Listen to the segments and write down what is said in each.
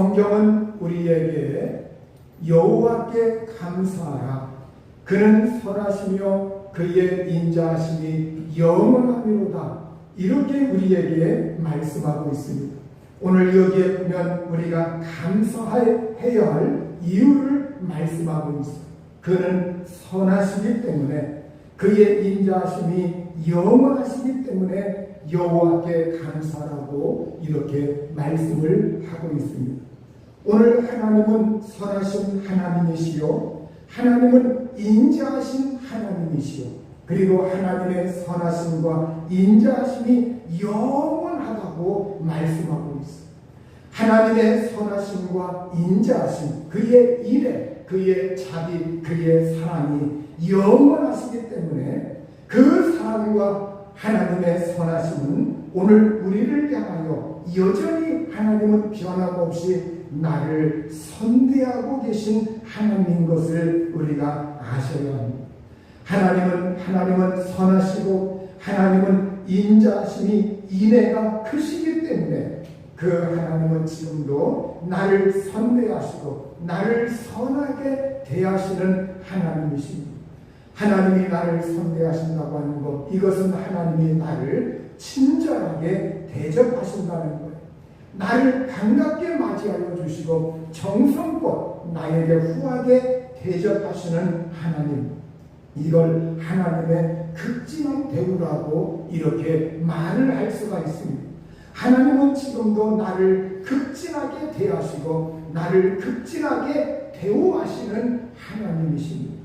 성경은 우리에게 여호와께 감사하라. 그는 선하시며 그의 인자하심이 영원하미로다. 이렇게 우리에게 말씀하고 있습니다. 오늘 여기에 보면 우리가 감사해야 할 이유를 말씀하고 있습니다. 그는 선하시기 때문에, 그의 인자하심이 영원하시기 때문에 여호와께 감사라고 이렇게 말씀을 하고 있습니다. 오늘 하나님은 선하신 하나님이시요, 하나님은 인자하신 하나님이시요, 그리고 하나님의 선하심과 인자하심이 영원하다고 말씀하고 있습니다. 하나님의 선하심과 인자하심, 그의 일에, 그의 자비, 그의 사랑이 영원하시기 때문에 그 사랑과 하나님의 선하심은 오늘 우리를 향하여 여전히 하나님은 변함없이 나를 선대하고 계신 하나님인 것을 우리가 아셔야 합니다. 하나님은 선하시고 하나님은 인자하심이 인애가 크시기 때문에 그 하나님은 지금도 나를 선대하시고 나를 선하게 대하시는 하나님이십니다. 하나님이 나를 선대하신다고 하는 것, 이것은 하나님이 나를 친절하게 대접하신다는 거예요. 나를 반갑게 맞이하여 주시고 정성껏 나에게 후하게 대접하시는 하나님, 이걸 하나님의 극진한 대우라고 이렇게 말을 할 수가 있습니다. 하나님은 지금도 나를 극진하게 대하시고 나를 극진하게 대우하시는 하나님이십니다.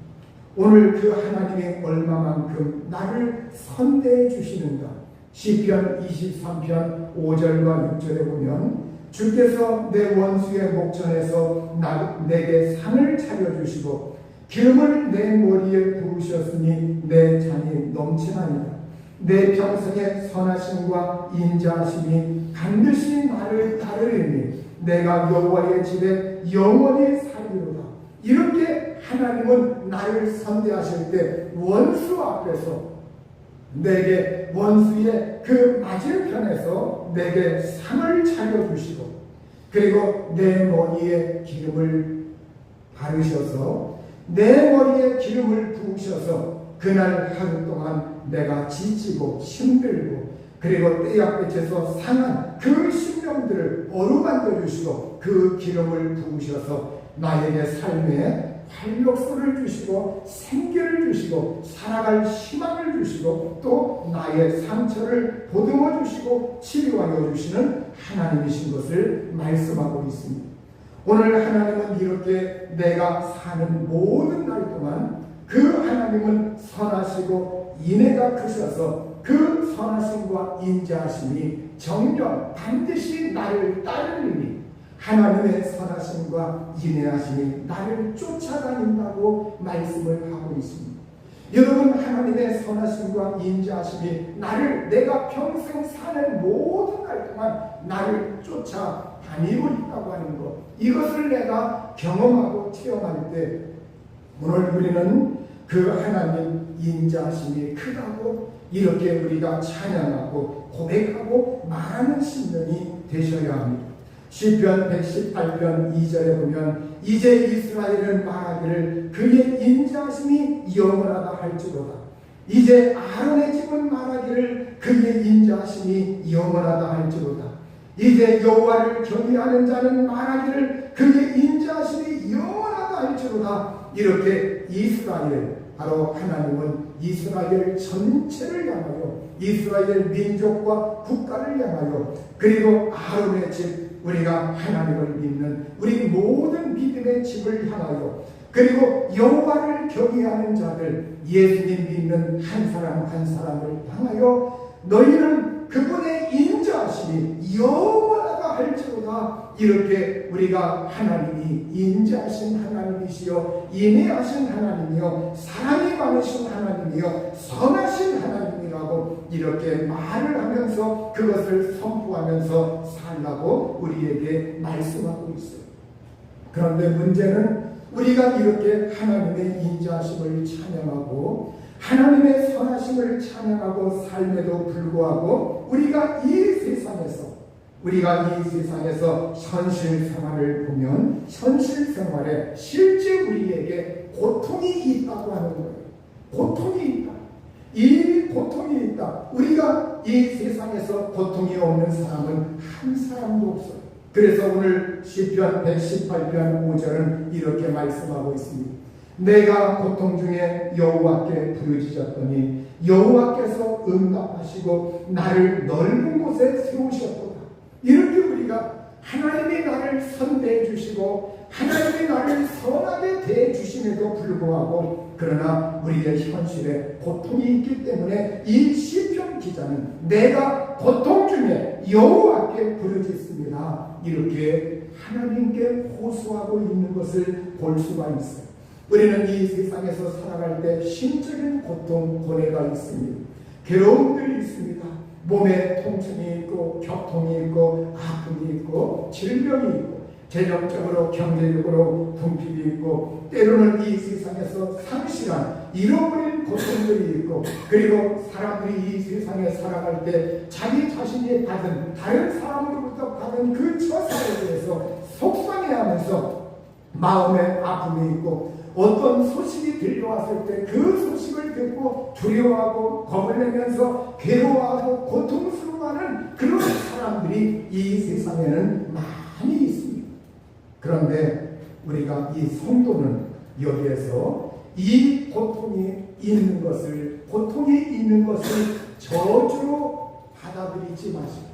오늘 그 하나님이 얼마만큼 나를 선대해 주시는가. 시편 23편 5절과 6절에 보면 주께서 내 원수의 목전에서 내게 상을 차려주시고 기름을 내 머리에 부으셨으니 내 잔이 넘치나이다. 내 평생의 선하심과 인자하심이 반드시 나를 따르리니 내가 여호와의 집에 영원히 살리로다. 이렇게 하나님은 나를 선대하실 때 원수 앞에서 내게, 원수의 그 맞은편에서 내게 상을 차려주시고 그리고 내 머리에 기름을 바르셔서 내 머리에 기름을 부으셔서 그날 하루 동안 내가 지치고 힘들고 그리고 떼약볕에서 상한 그 심령들을 어루만져 주시고 그 기름을 부으셔서 나에게 삶에 활력소를 주시고 생기를 주시고 살아갈 희망을 주시고 또 나의 상처를 보듬어 주시고 치료하여 주시는 하나님이신 것을 말씀하고 있습니다. 오늘 하나님은 이렇게 내가 사는 모든 날 동안 그 하나님은 선하시고 인애가 크셔서 그 선하심과 인자하심이 정녕 반드시 나를 따르리니 하나님의 선하심과 인애하심이 나를 쫓아다닌다고 말씀을 하고 있습니다. 여러분, 하나님의 선하심과 인자하심이 내가 평생 사는 모든 날 동안 나를 쫓아다니고 있다고 하는 것, 이것을 내가 경험하고 체험할 때 오늘 우리는 그 하나님 인자하심이 크다고 이렇게 우리가 찬양하고 고백하고 말하는 신령이 되셔야 합니다. 시편 118편 2절에 보면 이제 이스라엘은 말하기를 그의 인자하심이 영원하다 할지로다. 이제 아론의 집은 말하기를 그의 인자하심이 영원하다 할지로다. 이제 여호와를 경외하는 자는 말하기를 그의 인자하심이 영원하다 할지로다. 이렇게 이스라엘, 바로 하나님은 이스라엘 전체를 향하여, 이스라엘 민족과 국가를 향하여, 그리고 아론의 집, 우리가 하나님을 믿는 우리 모든 믿음의 집을 향하여, 그리고 여호와를 경외하는 자들, 예수님 믿는 한 사람 한 사람을 향하여 너희는 그분의 인자하심이 영원하다 할지로다. 이렇게 우리가 하나님이 인자하신 하나님이시여 인애하신 하나님이여 사랑이 많으신 하나님이여 선하신 하나님이라고 이렇게 말을 하면서 그것을 선포하면서 살라고 우리에게 말씀하고 있어요. 그런데 문제는 우리가 이렇게 하나님의 인자하심을 찬양하고 하나님의 선하심을 찬양하고 삶에도 불구하고 우리가 이 세상에서 우리가 이 세상에서 현실 생활을 보면 현실 생활에 실제 우리에게 고통이 있다고 하는 거예요. 고통이 있다. 이 고통이 있다. 우리가 이 세상에서 고통이 없는 사람은 한 사람도 없어요. 그래서 오늘 시편 118편 5절은 이렇게 말씀하고 있습니다. 내가 고통 중에 여호와께 부르짖었더니 여호와께서 응답하시고 나를 넓은 곳에 세우셨도다. 이렇게 우리가 하나님이 나를 선대해 주시고 하나님이 나를 선하게 대해 주심에도 불구하고 그러나 우리의 현실에 고통이 있기 때문에 이 시편 기자는 내가 고통 중에 여호와께 부르짖습니다. 이렇게 하나님께 호소하고 있는 것을 볼 수가 있어요. 우리는 이 세상에서 살아갈 때 심적인 고통, 고뇌가 있습니다. 괴로움들이 있습니다. 몸에 통증이 있고 고통이 있고 아픔이 있고 질병이 있고 재정적으로 경제적으로 궁핍이 있고 때로는 이 세상에서 상실한 잃어버린 고통들이 있고 그리고 사람들이 이 세상에 살아갈 때 자기 자신이 받은 다른 사람으로부터 받은 그 처사에 대해서 속상해하면서 마음에 아픔이 있고 어떤 소식이 들려왔을 때 그 소식을 듣고 두려워하고 겁을 내면서 괴로워하고 고통스러워하는 그런 사람들이 이 세상에는 많이 있습니다. 그런데 우리가 이 성도는 여기에서 이 고통이 있는 것을 저주로 받아들이지 마시고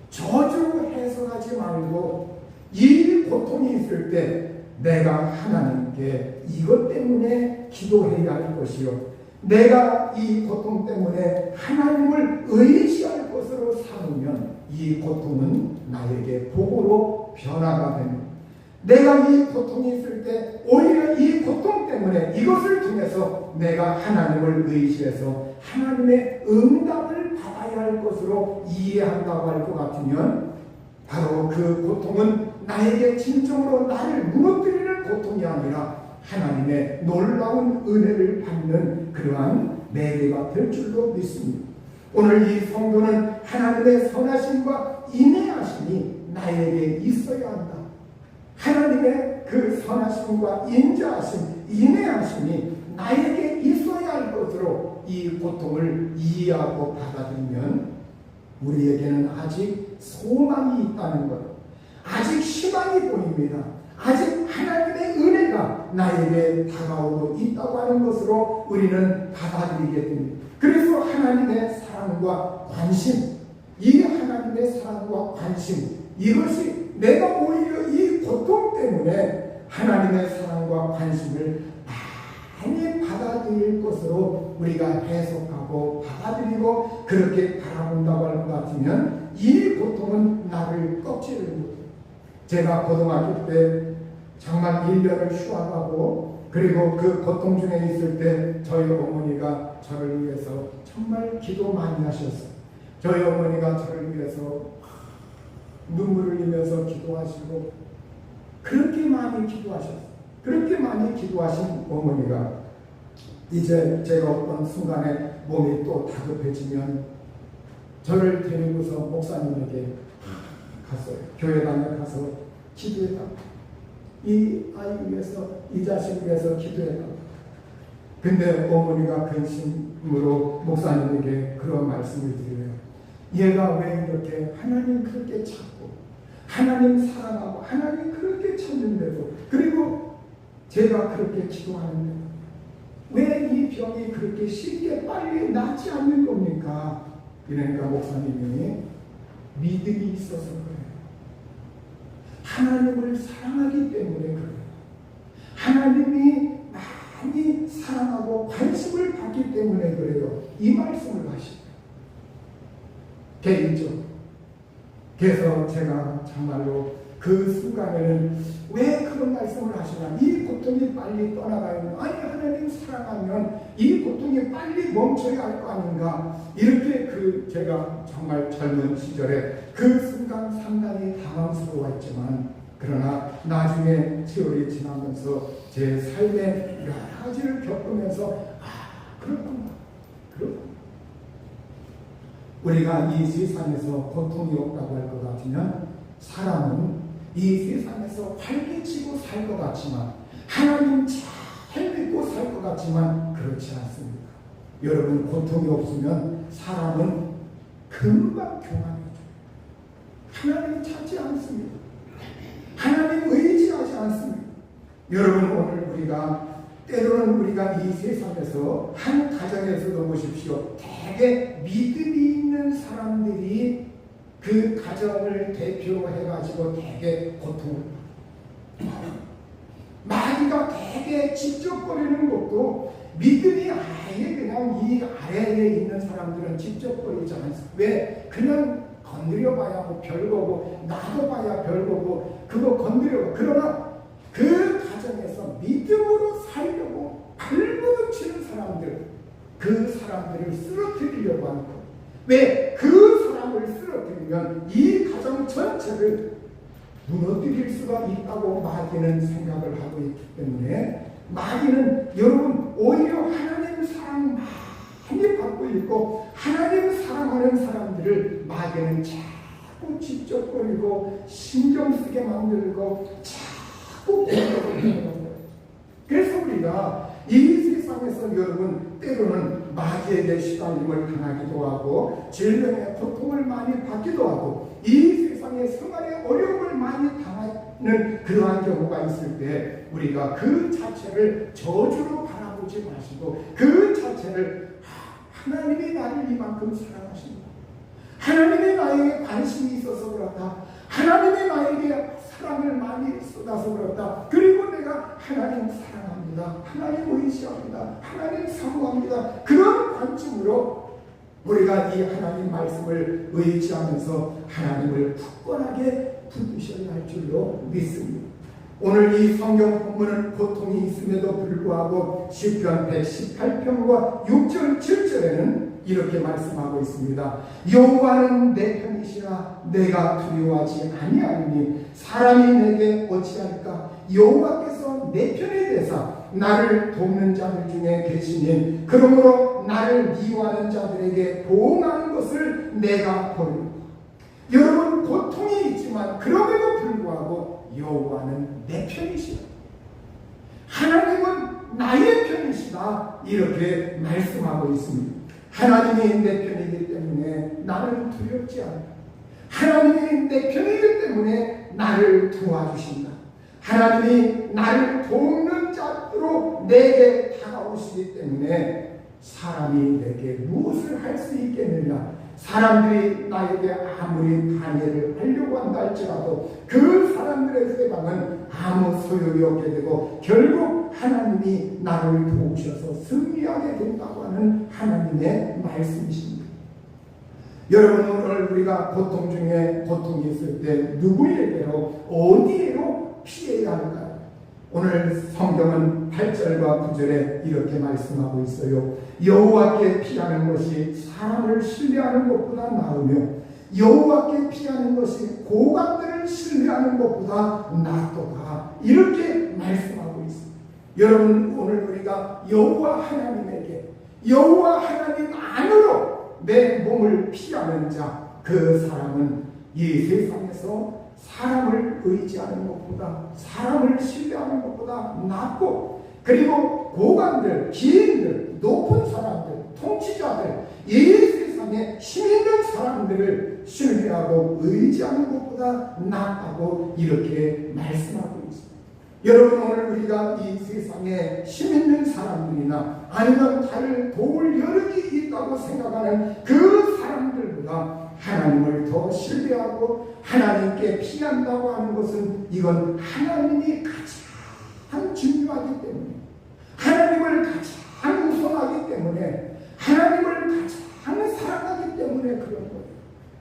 저주로 해석하지 말고 이 고통이 있을 때 내가 하나님께 이것 때문에 기도해야 할 것이요 내가 이 고통 때문에 하나님을 의지할 것으로 삼으면 이 고통은 나에게 복으로 변화가 됩니다. 내가 이 고통이 있을 때 오히려 이 고통 때문에 이것을 통해서 내가 하나님을 의지해서 하나님의 응답을 받아야 할 것으로 이해한다고 할 것 같으면 바로 그 고통은 나에게 진정으로 나를 무너뜨리는 고통이 아니라 하나님의 놀라운 은혜를 받는 그러한 매개가 될 줄로 믿습니다. 오늘 이 성도는 하나님의 선하심과 인내하심이 나에게 있어야 한다. 하나님의 그 선하심과 인자하심, 인내하심이 나에게 있어야 할 것으로 이 고통을 이해하고 받아들이면 우리에게는 아직 소망이 있다는 것, 아직 희망이 보입니다. 아직 하나님의 은혜가 나에게 다가오고 있다고 하는 것으로 우리는 받아들이게 됩니다. 그래서 하나님의 사랑과 관심, 이 하나님의 사랑과 관심, 이것이 내가 오히려 이 고통 때문에 하나님의 사랑과 관심을 많이 받아들일 것으로 우리가 해석하고 받아들이고 그렇게 바라본다고 할 것 같으면 이 고통은 나를 껍질을 묻어요. 제가 고등학교 때 정말 1년을 휴학하고 그리고 그 고통 중에 있을 때 저희 어머니가 저를 위해서 정말 기도 많이 하셨어요. 저희 어머니가 저를 위해서 눈물을 흘리면서 기도하시고 그렇게 많이 기도하셨어요. 그렇게 많이 기도하신 어머니가 이제 제가 어떤 순간에 몸이 또 다급해지면 저를 데리고서 목사님에게 갔어요. 교회당에 가서 기도했다고. 이 아이 위해서, 이 자식 위해서 기도했다고. 근데 어머니가 근심으로 목사님에게 그런 말씀을 드려요. 얘가 왜 이렇게 하나님 그렇게 찾고 하나님 사랑하고 하나님 그렇게 찾는데도 그리고 제가 그렇게 기도하는데 왜 이 병이 그렇게 쉽게 빨리 낫지 않는 겁니까? 그러니까 목사님이 믿음이 있어서 그래요. 하나님을 사랑하기 때문에 그래요. 하나님이 많이 사랑하고 관심을 받기 때문에 그래요. 이 말씀을 하시죠. 개인적으로. 그래서 제가 정말로 그 순간에는 왜 그런 말씀을 하시나? 이 고통이 빨리 떠나가야 하는, 아니 하나님 사랑하면 이 고통이 빨리 멈춰야 할 거 아닌가? 이렇게 제가 정말 젊은 시절에 그 순간 상당히 당황스러워했지만 그러나 나중에 세월이 지나면서 제 삶의 여러 가지를 겪으면서 그렇구나. 우리가 이 세상에서 고통이 없다고 할 것 같으면 사람은 이 세상에서 활기치고 살 것 같지만, 하나님 잘 믿고 살 것 같지만 그렇지 않습니다. 여러분, 고통이 없으면 사람은 금방 교만해져요. 하나님 찾지 않습니다. 하나님 의지하지 않습니다. 여러분, 오늘 때로는 우리가 이 세상에서 한 가정에서도 보십시오. 되게 믿음이 있는 사람들이 그 가정을 대표해가지고 되게 고통을 받아요. 마귀가 되게 직접거리는 것도 믿음이 아예 그냥 이 아래에 있는 사람들은 직접거리지 않습니다. 왜? 그냥 건드려봐야 뭐 별거고, 놔둬봐야 별거고, 그거 건드려봐. 그러나 그 가정에서 믿음으로 살려고 발버둥치는 사람들, 그 사람들을 쓰러뜨리려고 하는 것. 왜? 그 사람을 쓰러뜨리면 이 가정 전체를 무너뜨릴 수가 있다고 마귀는 생각을 하고 있기 때문에, 마귀는 여러분 오히려 하나님 사랑 많이 받고 있고 하나님 사랑하는 사람들을 마귀는 자꾸 직접거리고 신경쓰게 만들고 자꾸 공격을 하는 거예요. 그래서 우리가 이 세상에서 여러분 때로는 마귀에게 시달림을 당하기도 하고 질병의 고통을 많이 받기도 하고 이 세상에 생활의 어려움을 많이 당하는 그러한 경우가 있을 때 우리가 그 자체를 저주로 바라보지 마시고 그 자체를 하나님이 나를 이만큼 사랑하신다, 하나님이 나에게 관심이 있어서 그렇다, 하나님이 나에게 사랑을 많이 쏟아서 그렇다, 그리고 내가 하나님 사랑합니다, 하나님 의지합니다, 하나님 사모합니다, 그런 관점으로 우리가 이 하나님 말씀을 의지하면서 하나님을 굳건하게 붙드셔야 할 줄로 믿습니다. 오늘 이 성경 본문은 고통이 있음에도 불구하고 시편 118편과 6절 7절에는 이렇게 말씀하고 있습니다. 여호와는 내 편이시라 내가 두려워하지 아니하리니 사람이 내게 어찌할까? 여호와께서 내 편이 되사 나를 돕는 자들 중에 계시니 그러므로 나를 미워하는 자들에게 보응하는 것을 내가 보리라. 여러분, 고통이 있지만 그럼에도 불구하고 여호와는 내 편이시다, 하나님은 나의 편이시다, 이렇게 말씀하고 있습니다. 하나님이 내 편이기 때문에 나는 두렵지 않다. 하나님이 내 편이기 때문에 나를 도와주신다. 하나님이 나를 돕는 자로 내게 다가오시기 때문에 사람이 내게 무엇을 할 수 있겠느냐. 사람들이 나에게 아무리 반해를 하려고 한다 할지라도 그 사람들의 세상은 아무 소용이 없게 되고 결국 하나님이 나를 도우셔서 승리하게 된다고 하는 하나님의 말씀이십니다. 여러분, 오늘 우리가 고통 중에 고통이 있을 때 누구에게로 어디에로 피해야 할까요? 오늘 성경은 8절과 9절에 이렇게 말씀하고 있어요. 여호와께 피하는 것이 사람을 신뢰하는 것보다 나으며 여호와께 피하는 것이 고관들을 신뢰하는 것보다 낫도다, 이렇게 말씀하고 있습니다. 여러분, 오늘 우리가 여호와 하나님에게, 여호와 하나님 안으로 내 몸을 피하는 자, 그 사람은 이 세상에서 사람을 의지하는 것보다, 사람을 신뢰하는 것보다 낫고, 그리고 고관들, 기인들, 높은 사람들, 통치자들, 이 세상에 힘 있는 사람들을 신뢰하고 의지하는 것보다 낫다고 이렇게 말씀하고 있습니다. 여러분, 오늘 우리가 이 세상에 힘 있는 사람들이나 아니면 나를 도울 여력이 있다고 생각하는 그 사람들보다 하나님을 더 신뢰하고 하나님께 피한다고 하는 것은 이건 하나님이 가장 중요하기 때문에, 하나님을 가장 우선하기 때문에, 하나님을 가장 사랑하기 때문에 그런 거예요.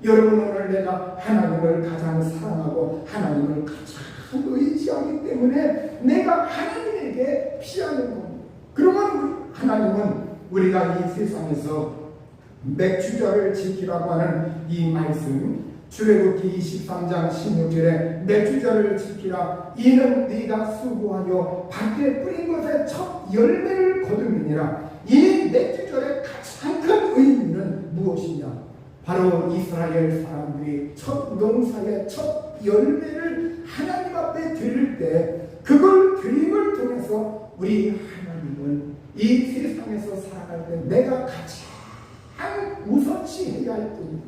여러분, 오늘 내가 하나님을 가장 사랑하고 하나님을 가장 의지하기 때문에 내가 하나님에게 피하는 겁니다. 그러면 하나님은 우리가 이 세상에서 맥주절을 지키라고 하는 이 말씀, 출애굽기 23장 16절에 맥주절을 지키라, 이는 네가 수고하여 밭에 뿌린 것의 첫 열매를 거두느니라. 이 맥주절의 가장 큰 의미는 무엇이냐? 바로 이스라엘 사람들이 첫 농사의 첫 열매를 하나님 앞에 드릴 때 그걸 드림을 통해서 우리 하나님은 이 세상에서 살아갈 때 내가 가장 우선시해야 할 뿐입니다.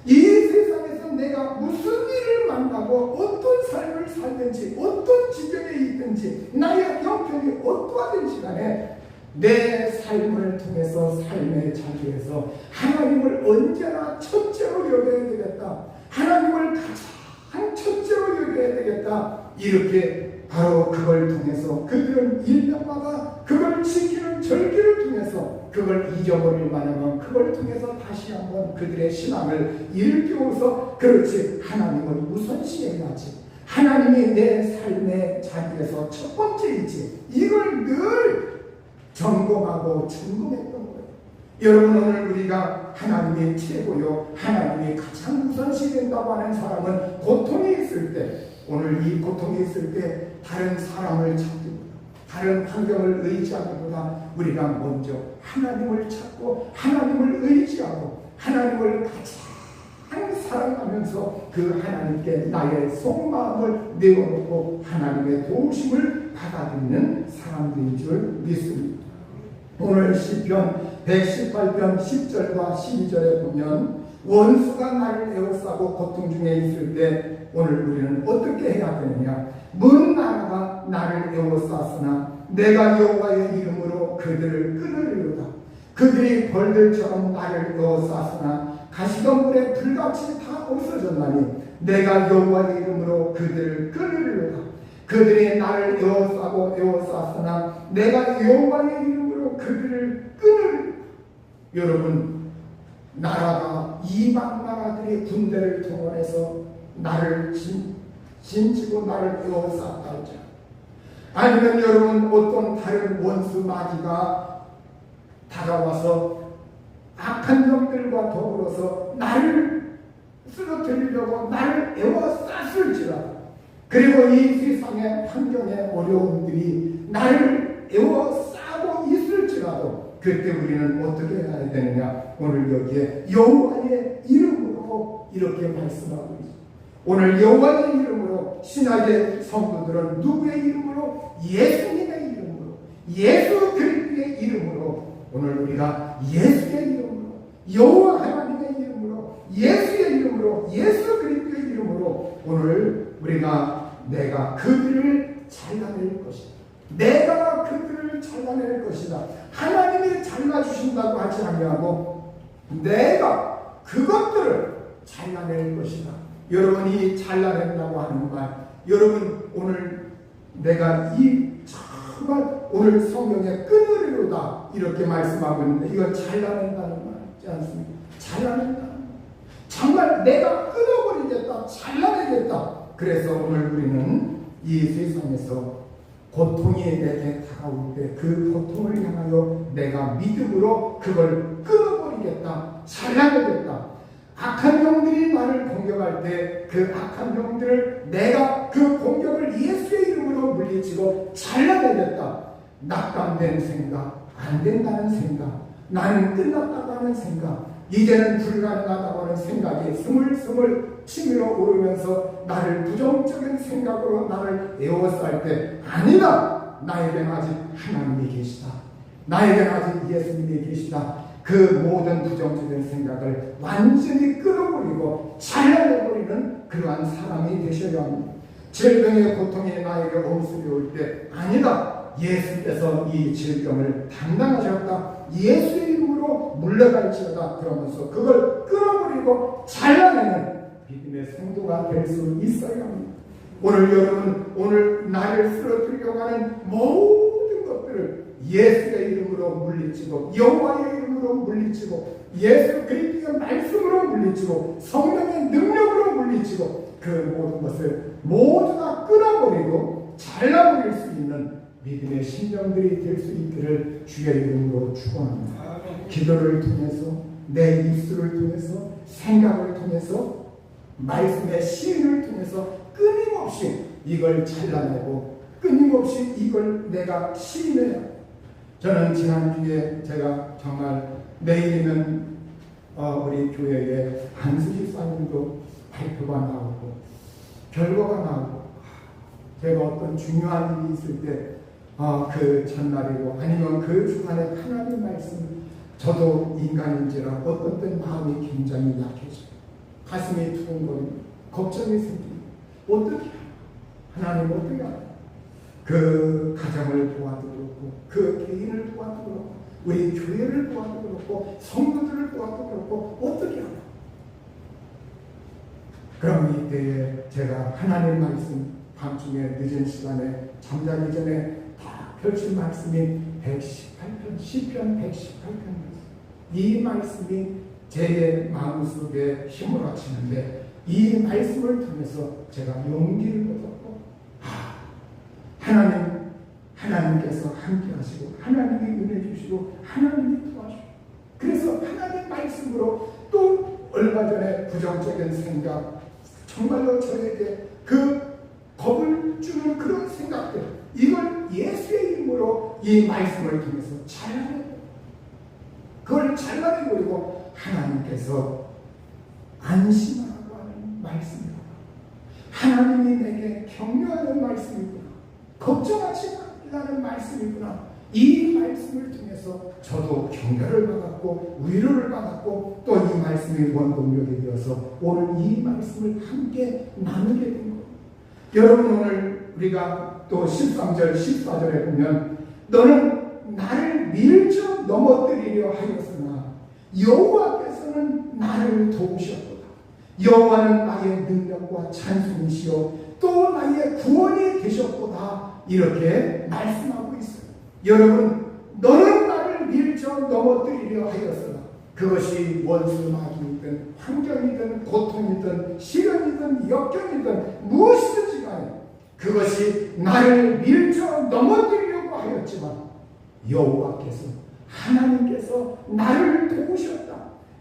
이 세상에서 내가 무슨 일을 만나고 어떤 삶을 살든지 어떤 지경에 있든지 나의 형편이 어떠하든지 간에 내 삶을 통해서 삶의 자리에서 하나님을 언제나 첫째로 여겨야 되겠다. 하나님을 가장 첫째로 여겨야 되겠다. 이렇게 바로 그걸 통해서 그들은 1년마다 그걸 지키는 절기를 통해서 그걸 잊어버릴 만하면 그걸 통해서 다시 한번 그들의 신앙을 일깨워서 그렇지 하나님을 우선시해야지. 하나님이 내 삶의 자리에서 첫 번째이지. 이걸 늘 점검하고 점검했던 거예요. 여러분 오늘 우리가 하나님이 최고요 하나님이 가장 우선시 된다고 하는 사람은 고통이 있을 때 오늘 이 고통이 있을 때 다른 사람을 찾기보다 다른 환경을 의지하기보다 우리가 먼저 하나님을 찾고 하나님을 의지하고 하나님을 가장 사랑하면서 그 하나님께 나의 속마음을 내어놓고 하나님의 도우심을 받아들이는 사람들인 줄 믿습니다. 오늘 시편 118편 10절과 12절에 보면 원수가 나를 에워싸고 고통 중에 있을 때 오늘 우리는 어떻게 해야 되느냐. 먼 나라가 나를 에워쌌으나 내가 여호와의 이름으로 그들을 끊으리로다. 그들이 벌들처럼 나를 에워쌌으나 가시덤불에 불같이 다 없어졌나니 내가 여호와의 이름으로 그들을 끊으리로다. 그들이 나를 에워쌌으나 내가 여호와의 이름으로 그들을 끊으리로다. 여러분 나라가 이방 나라들이 군대를 동원해서 나를 진치고 나를 에워쌌다 하자. 아니면 여러분 어떤 다른 원수 마귀가 다가와서 악한 영들과 더불어서 나를 쓰러뜨리려고 나를 에워쌌을지라도 그리고 이 세상의 환경의 어려움들이 나를 에워싸고 있을지라도 그때 우리는 어떻게 해야 되느냐. 오늘 여기에 여호와의 이름으로 이렇게 말씀하고 있습니다. 오늘 여호와의 이름으로 신학의 성도들은 누구의 이름으로? 예수님의 이름으로 예수 그리스도의 이름으로 오늘 우리가 예수의 이름으로 여호와 하나님의 이름으로 예수의 이름으로 예수 그리스도의 이름으로 오늘 우리가 내가 그들을 잘라낼 것이다. 내가 그들을 잘라낼 것이다. 하나님이 잘라주신다고 하지 아니하고 내가 그것들을 잘라낼 것이다. 여러분이 잘라낸다고 하는 말, 여러분 오늘 내가 이 정말 오늘 성경에 끊으리로다 이렇게 말씀하고 있는데 이건 잘라낸다는 말이지 않습니까? 잘라낸다는 말. 정말 내가 끊어버리겠다, 잘라내겠다. 그래서 오늘 우리는 이 세상에서 고통이 내게 다가올 때 그 고통을 향하여 내가 믿음으로 그걸 끊어버리겠다, 잘라내겠다. 악한 영들이 나를 공격할 때 그 악한 영들을 내가 그 공격을 예수의 이름으로 물리치고 잘라내겠다. 낙담된 생각, 안 된다는 생각, 나는 끝났다고 하는 생각, 이제는 불가능하다고 하는 생각이 스물스물 치밀어 오르면서 나를 부정적인 생각으로 나를 에워쌀 때 아니다. 나에겐 아직 하나님이 계시다. 나에겐 아직 예수님이 계시다. 그 모든 부정적인 생각을 완전히 끊어버리고 잘라내버리는 그러한 사람이 되셔야 합니다. 질병의 고통이 나에게 옴스려올 때 아니다. 예수께서 이 질병을 담당하셨다. 예수의 이름으로 물러갈지어다. 그러면서 그걸 끊어버리고 잘라내는 믿음의 성도가 될 수 있어야 합니다. 오늘 여러분 오늘 나를 쓰러뜨리려고 하는 모든 것들을 예수의 이름으로 물리치고 여호와의 이름으로 물리치고 예수 그리스도의 말씀으로 물리치고 성령의 능력으로 물리치고 그 모든 것을 모두 다 끊어버리고 잘라버릴 수 있는 믿음의 심령들이 될 수 있기를 주의 이름으로 축원합니다. 기도를 통해서 내 입술을 통해서 생각을 통해서 말씀의 시인을 통해서 끊임없이 이걸 잘라내고 끊임없이 이걸 내가 시인해야. 저는 지난주에 제가 정말 내일이면 우리 교회에 안수지 사님도 발표가 나오고 결과가 나오고 제가 어떤 중요한 일이 있을 때 그 전날이고 아니면 그 주간에 하나님 말씀 저도 인간인지라 어떤 때 마음이 굉장히 약해져요. 가슴이 두근거리고 걱정이 생기고 어떻게 하나님 어떻게 하나 그 가정을 도와도 그렇고 그 개인을 도와도 그렇고 우리 교회를 도와도 그렇고 성도들을 도와도 그렇고 어떻게 하나. 그럼 이때에 제가 하나님 말씀 밤중에 늦은 시간에 잠자기 전에 다 펼친 말씀이 118편 시편 118편 이 말씀이 제 마음속에 힘을 얻치는데 이 말씀을 통해서 제가 용기를 얻었고 하나님께서 함께 하시고 하나님이 은혜 주시고 하나님이 도와주시고 그래서 하나님 말씀으로 또 얼마 전에 부정적인 생각 정말로 저에게 그 겁을 주는 그런 생각들 이걸 예수의 이름으로 이 말씀을 통해서 잘라내고 그걸 잘라내버리고 하나님께서 안심하라고 하는 말씀이구나. 하나님이 내게 격려하는 말씀이구나. 걱정하지 말라는 말씀이구나. 이 말씀을 통해서 저도 격려를 받았고 위로를 받았고 또 이 말씀이 원동력이 되어서 오늘 이 말씀을 함께 나누게 된 겁니다. 여러분 오늘 우리가 또 13절 14절에 보면 너는 나를 밀쳐 넘어뜨리려 하였으나 여호와께서는 나를 도우셨도다. 여호와는 나의 능력과 찬송이시요 또 나의 구원이 되셨도다. 이렇게 말씀하고 있어요. 여러분 너는 나를 밀쳐 넘어뜨리려 하였으나 그것이 원수 마귀이든 환경이든 고통이든 시련이든 역경이든 무엇이든지 간에 그것이 나를 밀쳐 넘어뜨리려고 하였지만 여호와께서 하나님께서 나를 도우셨다.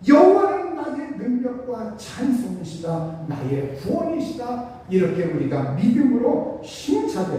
여호와는 나의 능력과 찬송이시다. 나의 구원이시다. 이렇게 우리가 믿음으로 힘차게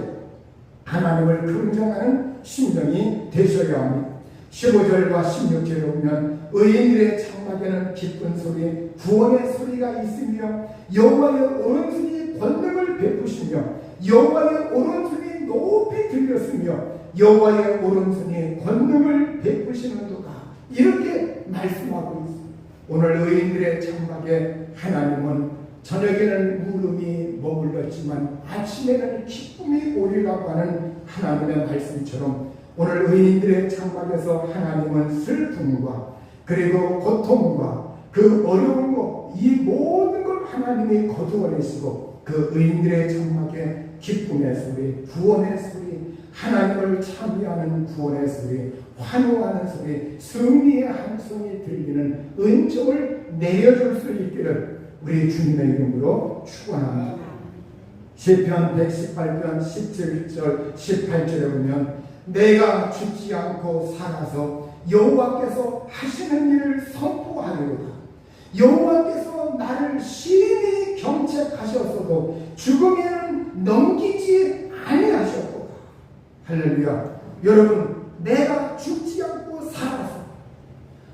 하나님을 긍정하는 심령이 되셔야 합니다. 15절과 16절에 보면 의인들의 장막에는 기쁜 소리 구원의 소리가 있으며 여호와의 오른손이 권능을 베푸시며 여호와의 오른손이 높이 들렸으며 여호와의 오른손이 권능을 베푸시는도다. 이렇게 말씀하고 있습니다. 오늘 의인들의 장막에 하나님은 저녁에는 울음이 머물렀지만 아침에는 기쁨이 오리라고 하는 하나님의 말씀처럼 오늘 의인들의 장막에서 하나님은 슬픔과 그리고 고통과 그 어려운 것 이 모든 걸 하나님이 거두어내시고 그 의인들의 장막에 기쁨의 소리, 구원의 소리, 하나님을 찬미하는 구원의 소리, 환호하는 소리, 승리의 함성이 들리는 은총을 내려줄 수 있기를 우리 주님의 이름으로 축원합니다. 시편 118편 17절 18절에 보면 내가 죽지 않고 살아서 여호와께서 하시는 일을 선포하리로다. 여호와께서 나를 심히 경책하셨어도 죽음에는 넘기지 아니하셨도다. 할렐루야. 여러분 내가 죽지 않고 살아서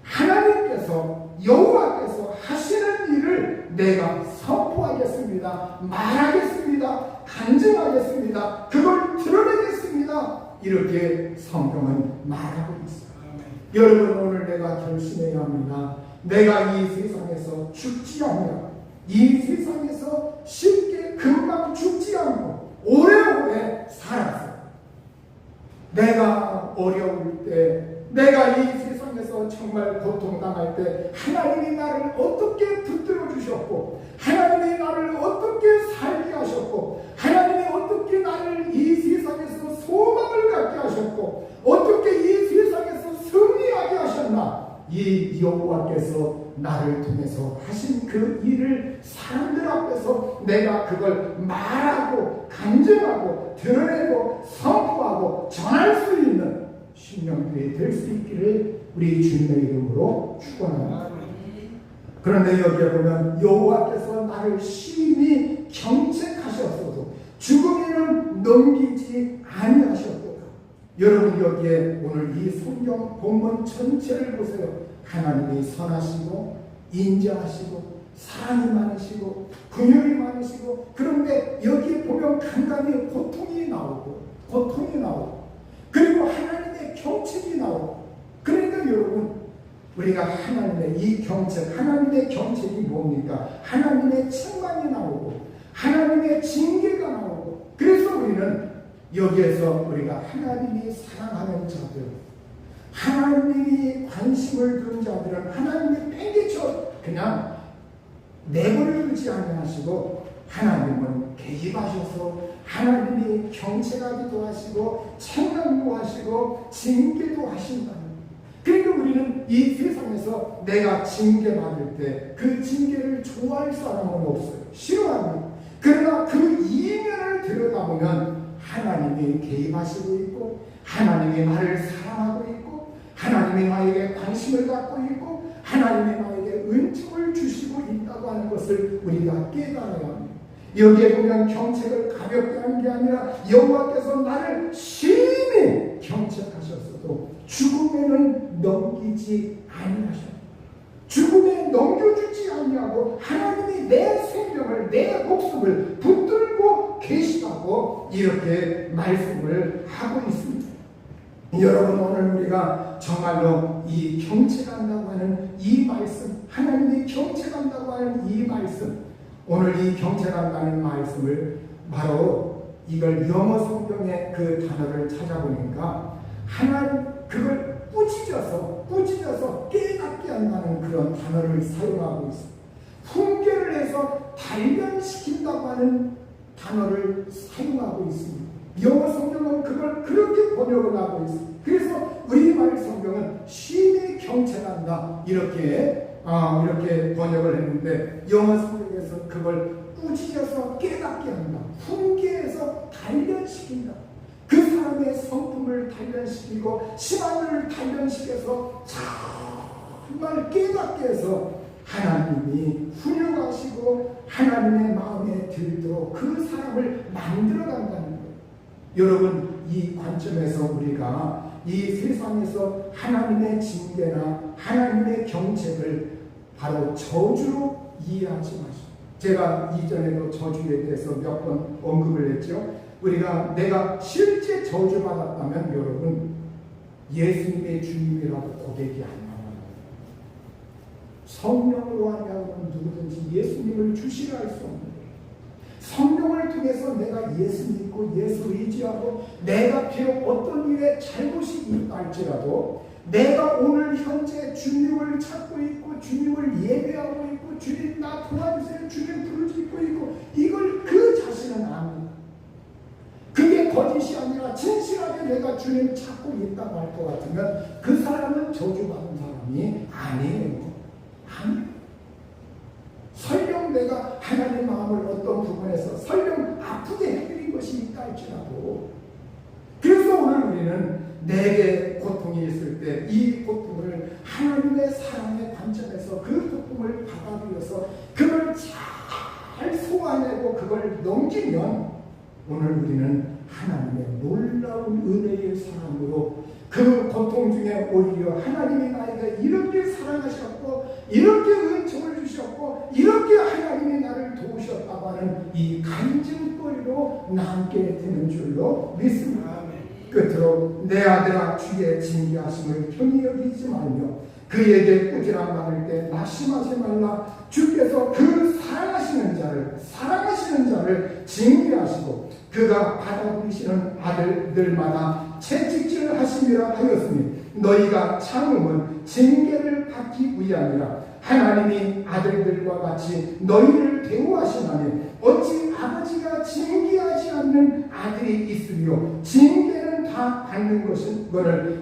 하나님께서 여호와께서 하시는 일을 내가 선포하겠습니다. 말하겠습니다. 간증하겠습니다. 그걸 드러내겠습니다. 이렇게 성경은 말하고 있어요. 여러분 오늘 내가 결심해야 합니다. 내가 이 세상에서 죽지 않냐, 이 세상에서 쉽게 금방 죽지 않고 오래오래 살아서 내가 어려울 때, 내가 이 세상에서 정말 고통당할 때 하나님이 나를 어떻게 붙들어 주셨고 하나님이 나를 어떻게 살게 하셨고 하나님이 어떻게 나를 이 세상에서 소망을 갖게 하셨고 어떻게 이 세상에서 승리하게 하셨나, 이 여호와께서 나를 통해서 하신 그 일을 사람들 앞에서 내가 그걸 말하고 간증하고 드러내고 선포하고 전할 수 있는 신령들이 될 수 있기를 우리 주님의 이름으로 축원합니다. 그런데 여기에 보면 여호와께서 나를 심히 경책하셨어도 죽음에는 넘기지 아니하셨도다. 여러분 여기에 오늘 이 성경 본문 전체를 보세요. 하나님이 선하시고 인자하시고 사랑이 많으시고 긍휼이 많으시고, 그런데 여기에 보면 간간히 고통이 나오고 그리고 하나님의 경책이 나오고. 그러니까 여러분, 우리가 하나님의 이 경책, 하나님의 경책이 뭡니까? 하나님의 책망이 나오고 하나님의 징계가 나오고. 그래서 우리는 여기에서 우리가 하나님이 사랑하는 자들, 하나님이 관심을 두는 자들은 하나님이 팽개쳐 그냥 내버려 두지 아니하시고, 하나님은 개입하셔서 하나님이 경책하기도 하시고 책망도 하시고 징계도 하신다는 거예요. 그러니까 우리는 이 세상에서 내가 징계받을 때 그 징계를 좋아할 사람은 없어요. 싫어합니다. 그러나 그 이면을 들여다보면 하나님이 개입하시고 있고, 하나님이 나를 사랑하고 있고, 하나님이 나에게 관심을 갖고 있고, 하나님이 나에게 은총을 주시고 있다고 하는 것을 우리가 깨달아야 합니다. 여기에 보면 경책을 가볍게 하는 게 아니라 여호와께서 나를 심히 경책하셨어도 죽음에는 넘기지 아니하셨다. 죽음에 넘겨주지 아니하고 하나님이 내 생명을, 내 목숨을 붙들고 계시다고 이렇게 말씀을 하고 있습니다. 여러분, 오늘 우리가 정말로 이 경책한다고 하는 이 말씀, 하나님이 경책한다고 하는 이 말씀, 오늘 이 경책한다는 말씀을 바로 이걸 영어 성경의 그 단어를 찾아보니까 하나님 그걸 꾸짖어서 깨닫게 한다는 그런 단어를 사용하고 있습니다. 훈계를 해서 단련시킨다고 하는 단어를 사용하고 있습니다. 영어 성경은 그걸 그렇게 번역을 하고 있습니다. 그래서 우리말 성경은 심히 경책한다 이렇게 번역을 했는데, 영어 성경에서 그걸 꾸짖어서 깨닫게 한다, 훈계해서 단련시킨다. 그 사람의 성품을 단련시키고 시간을 단련시켜서 정말 깨닫게 해서 하나님이 훌륭하시고 하나님의 마음에 들도록 그 사람을 만들어 간다는 거예요. 여러분, 이 관점에서 우리가 이 세상에서 하나님의 징계나 하나님의 경책을 바로 저주로 이해하지 마시고, 제가 이전에도 저주에 대해서 몇 번 언급을 했죠. 내가 실제 저주받았다면 여러분, 예수님의 주님이라고 고백이 안 나와요. 성령으로 하면 누구든지 예수님을 주시라 할 수 없는 거예요. 성령을 통해서 내가 예수 믿고 예수 의지하고, 내가 비록 어떤 일에 잘못이 있다 할지라도 내가 오늘 현재 주님을 찾고 있고 주님을 예배하고 있고, 주님 나 도와주세요, 주님 부르짖고 있고, 이걸 그 자신은 압니다. 그게 거짓이 아니라 진실하게 내가 주님 찾고 있다고 할 것 같으면 그 사람은 저주받은 사람이 아니에요. 설령 내가 하나님 마음을 어떤 부분에서 설령 아프게 해드린 것이 있다 할지라도, 그래서 오늘 우리는 내게 고통이 있을 때 이 고통을 하나님의 사랑의 관점에서 그 고통을 받아들여서 그걸 잘 소화내고 그걸 넘기면, 오늘 우리는 하나님의 놀라운 은혜의 사랑으로 그 고통 중에 오히려 하나님이 나에게 이렇게 사랑하셨고, 이렇게 은총을 주셨고, 이렇게 하나님이 나를 도우셨다고 하는 이 간증거리로 남게 되는 줄로 믿습니다. 끝으로 내 아들아, 주의 징계하심을 편히 여기지 말며 그에게 꾸지람 받을 때 낙심하지 말라. 주께서 그 사랑하시는 자를 징계하시고 그가 받아들이시는 아들들마다 채찍질을 하심이라 하였으니, 너희가 참음은 징계를 받기 위함이라. 하나님이 아들들과 같이 너희를 대우하시나니 어찌 아버지가 징계하지 않는 아들이 있으며, 징계는 다 받는 것을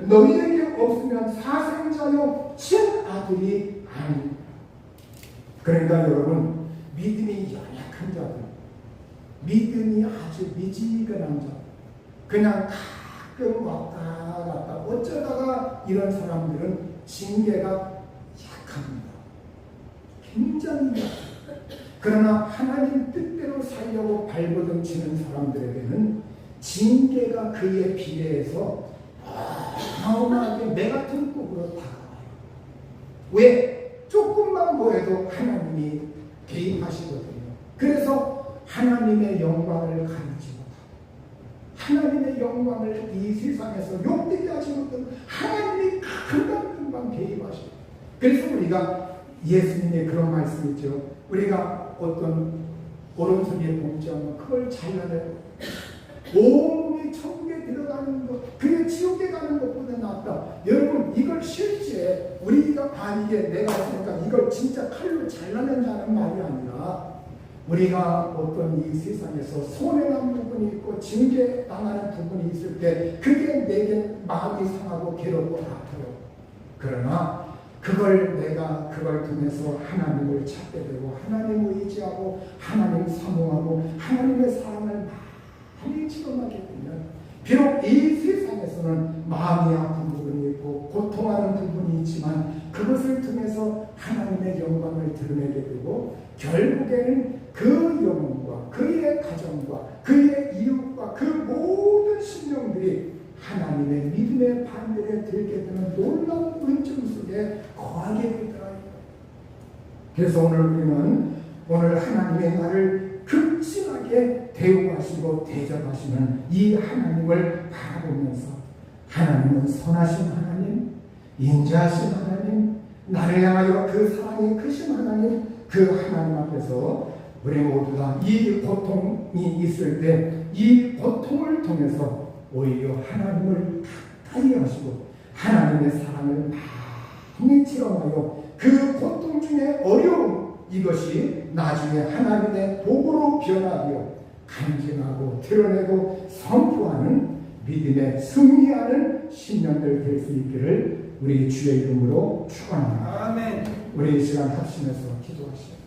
너희에게 없으면 사생자요 친아들이 아니니라. 그러니까 여러분, 믿음이 연약한 자들, 믿음이 아주 미지근한 자들, 그냥 가끔 왔다 갔다 어쩌다가 이런 사람들은 징계가 약합니다. 굉장히 약합니다. 그러나 하나님 뜻대로 살려고 발버둥 치는 사람들에게는 징계가 그에 비례해서 어마어마하게 매 같은 폭으로 다가와요. 왜? 조금만 거에도 하나님이 개입하시거든요. 그래서 하나님의 영광을 가리지 못하고 하나님의 영광을 이 세상에서 욕되게 하지 못하고 하나님이 금방금방 개입하시고, 그래서 우리가 예수님의 그런 말씀 있죠. 우리가 어떤 오른손에 봉지하면 그걸 잘라내고 온몸이 천국에 들어가는 것, 그게 지옥에 가는 것보다 낫다. 여러분, 이걸 실제 우리가 이게 내가 했으니까 이걸 진짜 칼로 잘라낸다는 말이 아니라, 우리가 어떤 이 세상에서 손해난 부분이 있고 징계당하는 부분이 있을 때 그게 내게 마음이 상하고 괴롭고 아파요. 그러나 내가 그걸 통해서 하나님을 찾게 되고 하나님을 의지하고 하나님 사모하고 하나님의 사랑을 많이 체험하게 되면, 비록 이 세상에서는 마음이 아픈 부분이 있고 고통하는 부분이 있지만 그것을 통해서 하나님의 영광을 드러내게 되고, 결국에는 그 영혼과 그의 가정과 그의 이웃과 그 모든 심령들이 하나님의 믿음의 반열에 들게 되는 놀라운 은총 속에 거하게 되더라고요. 그래서 오늘 하나님의 나를 극진하게 대우하시고 대접하시는 이 하나님을 바라보면서, 하나님은 선하신 하나님, 인자하신 하나님, 나를 향하여 그 사랑이 크신 하나님, 그 하나님 앞에서 우리 모두가 이 고통이 있을 때 이 고통을 통해서 오히려 하나님을 가까이 하시고 하나님의 사랑을 많이 체험하여 그 고통 중에 어려움, 이것이 나중에 하나님의 복으로 변하여 간증하고 드러내고 선포하는 믿음의 승리하는 신령들 될 수 있기를 우리 주의 이름으로 축원합니다. 아멘. 우리 이 시간 합심해서 기도하시죠.